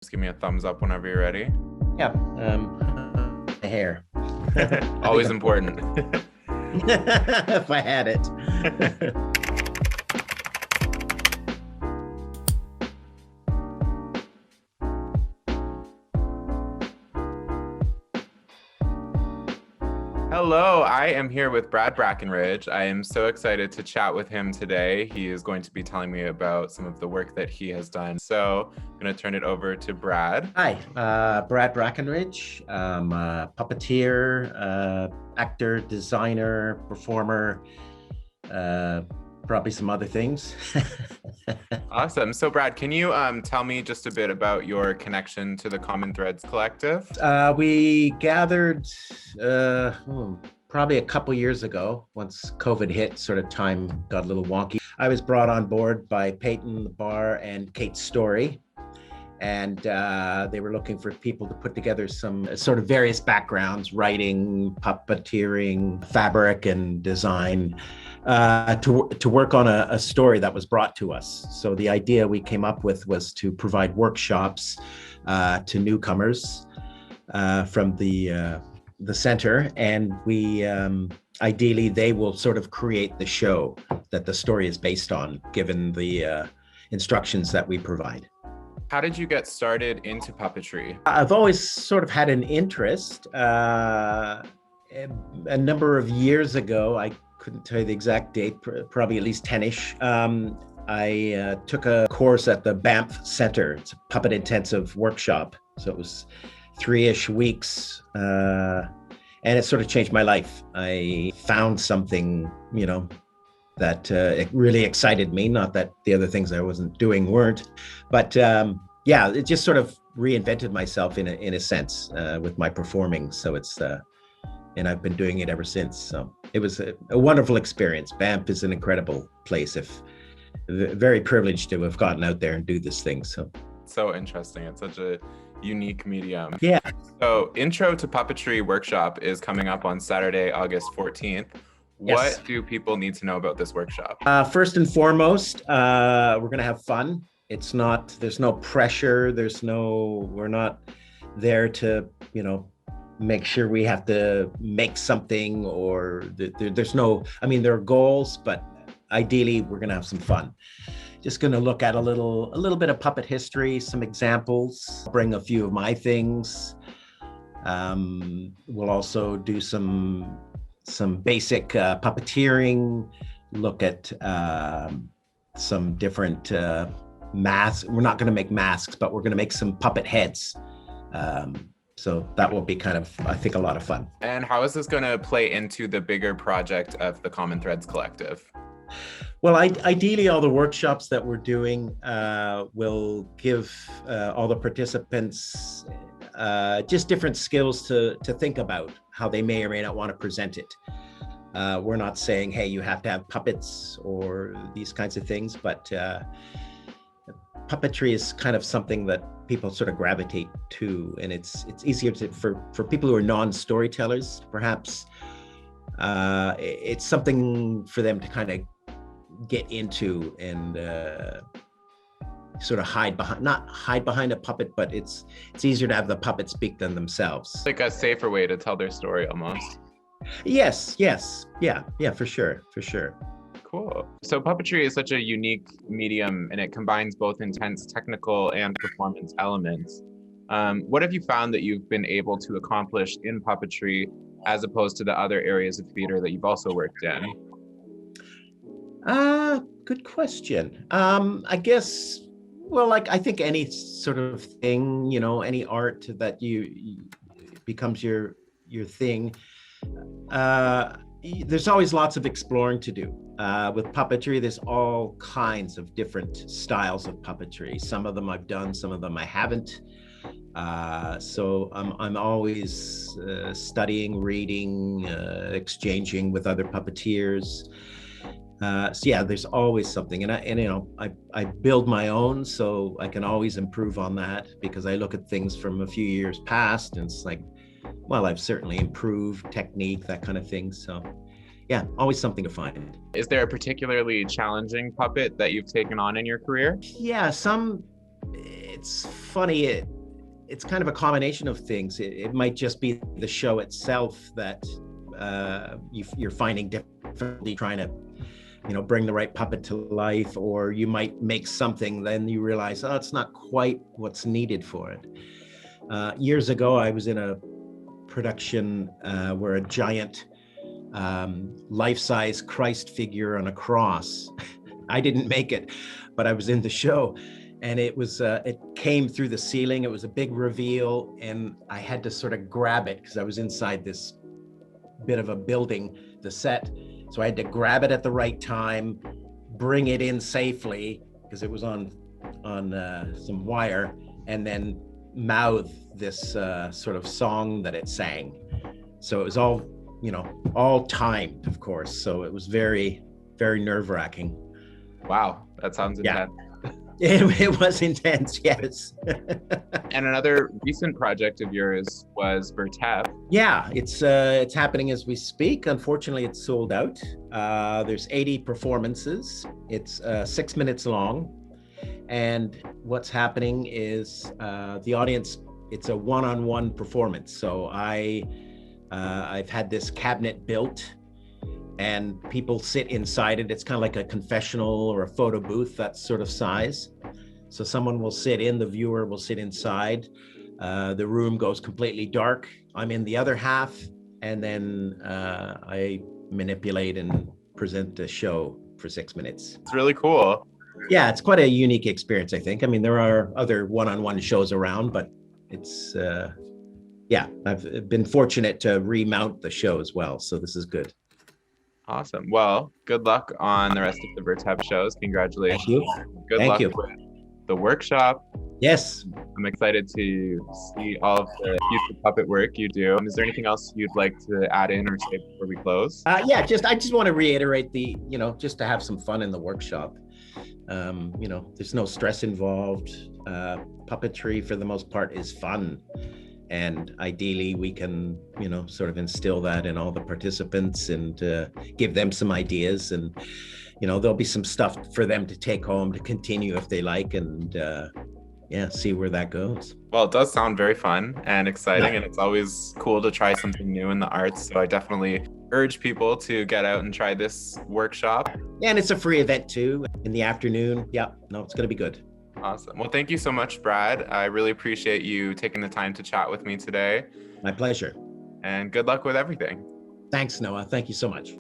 Just give me a thumbs up whenever you're ready. Yeah, the hair. Always important. If I had it. Hello, I am here with Brad Brackenridge. I am so excited to chat with him today. He is going to be telling me about some of the work that he has done. So I'm going to turn it over to Brad. Hi, Brad Brackenridge. I'm a puppeteer, actor, designer, performer, probably some other things. Awesome. So Brad, can you tell me just a bit about your connection to the Common Threads Collective? We gathered probably a couple years ago, once COVID hit, sort of time got a little wonky. I was brought on board by Peyton the Bar and Kate Story. And they were looking for people to put together some sort of various backgrounds, writing, puppeteering, fabric and design, to work on a story that was brought to us. So the idea we came up with was to provide workshops to newcomers from the center, and we ideally they will sort of create the show that the story is based on, given the instructions that we provide. How did you get started into puppetry? I've always sort of had an interest. A number of years ago, I couldn't tell you the exact date, probably at least 10-ish. I took a course at the Banff Center. It's a puppet intensive workshop. So it was 3-ish weeks. And it sort of changed my life. I found something, that it really excited me. Not that the other things I wasn't doing weren't, but yeah, it just sort of reinvented myself in a sense with my performing. So it's and I've been doing it ever since. So it was a wonderful experience. Banff is an incredible place. Very privileged to have gotten out there and do this thing. So interesting. It's such a unique medium. Yeah. So Intro to Puppetry workshop is coming up on Saturday, August 14th. Yes. What do people need to know about this workshop? First and foremost, we're going to have fun. There's no pressure. We're not there to, make sure we have to make something, or there's no, there are goals, but ideally we're going to have some fun. Just going to look at a little bit of puppet history, some examples, bring a few of my things. We'll also do some basic puppeteering, look at some different masks. We're not going to make masks, but we're going to make some puppet heads. So that will be kind of, I think, a lot of fun. And how is this going to play into the bigger project of the Common Threads Collective? Well, ideally, all the workshops that we're doing will give all the participants just different skills to think about how they may or may not want to present it. We're not saying, hey, you have to have puppets or these kinds of things, but puppetry is kind of something that people sort of gravitate to, and it's easier for people who are non-storytellers, perhaps. It's something for them to kind of get into and sort of not hide behind a puppet, but it's easier to have the puppet speak than themselves. Like a safer way to tell their story almost. Yes. Yeah, for sure. Cool. So puppetry is such a unique medium, and it combines both intense technical and performance elements. What have you found that you've been able to accomplish in puppetry as opposed to the other areas of theater that you've also worked in? Good question. I guess, well, I think any sort of thing, any art that you becomes your thing. There's always lots of exploring to do. With puppetry, there's all kinds of different styles of puppetry. Some of them I've done, some of them I haven't. So I'm always studying, reading, exchanging with other puppeteers. So yeah, there's always something, and I build my own, so I can always improve on that, because I look at things from a few years past, and it's like, well, I've certainly improved technique, that kind of thing. So yeah, always something to find. Is there a particularly challenging puppet that you've taken on in your career? Yeah, some it's funny. It's kind of a combination of things. It might just be the show itself that you're finding difficulty trying to, bring the right puppet to life, or you might make something, then you realize, oh, it's not quite what's needed for it. Years ago, I was in a production where a giant life-size Christ figure on a cross. I didn't make it, but I was in the show. And it came through the ceiling. It was a big reveal, and I had to sort of grab it because I was inside this bit of a building, the set. So I had to grab it at the right time, bring it in safely because it was on some wire, and then mouth this sort of song that it sang. So it was all timed, of course. So it was very, very nerve-wracking. Wow, that sounds intense. It was intense, yes. And another recent project of yours was Vertep. Yeah, it's happening as we speak. Unfortunately, it's sold out. There's 80 performances. It's 6 minutes long. And what's happening is the audience, it's a one-on-one performance. So I've had this cabinet built, and people sit inside it. It's kind of like a confessional or a photo booth, that sort of size. So someone will sit in, the viewer will sit inside. The room goes completely dark. I'm in the other half, and then I manipulate and present the show for 6 minutes. It's really cool. Yeah, it's quite a unique experience, I think. I mean, there are other one-on-one shows around, but it's, I've been fortunate to remount the show as well. So this is good. Awesome. Well, good luck on the rest of the Vertep shows. Congratulations. Thank you. Good luck with the workshop. Yes. I'm excited to see all of the future puppet work you do. Is there anything else you'd like to add in or say before we close? I just want to reiterate just to have some fun in the workshop. There's no stress involved. Puppetry, for the most part, is fun. And ideally, we can, sort of instill that in all the participants and give them some ideas. And, there'll be some stuff for them to take home to continue if they like, and see where that goes. Well, it does sound very fun and exciting, and it's always cool to try something new in the arts. So I definitely urge people to get out and try this workshop. Yeah, and it's a free event too, in the afternoon. Yeah, no, it's going to be good. Awesome. Well, thank you so much, Brad. I really appreciate you taking the time to chat with me today. My pleasure. And good luck with everything. Thanks, Noah. Thank you so much.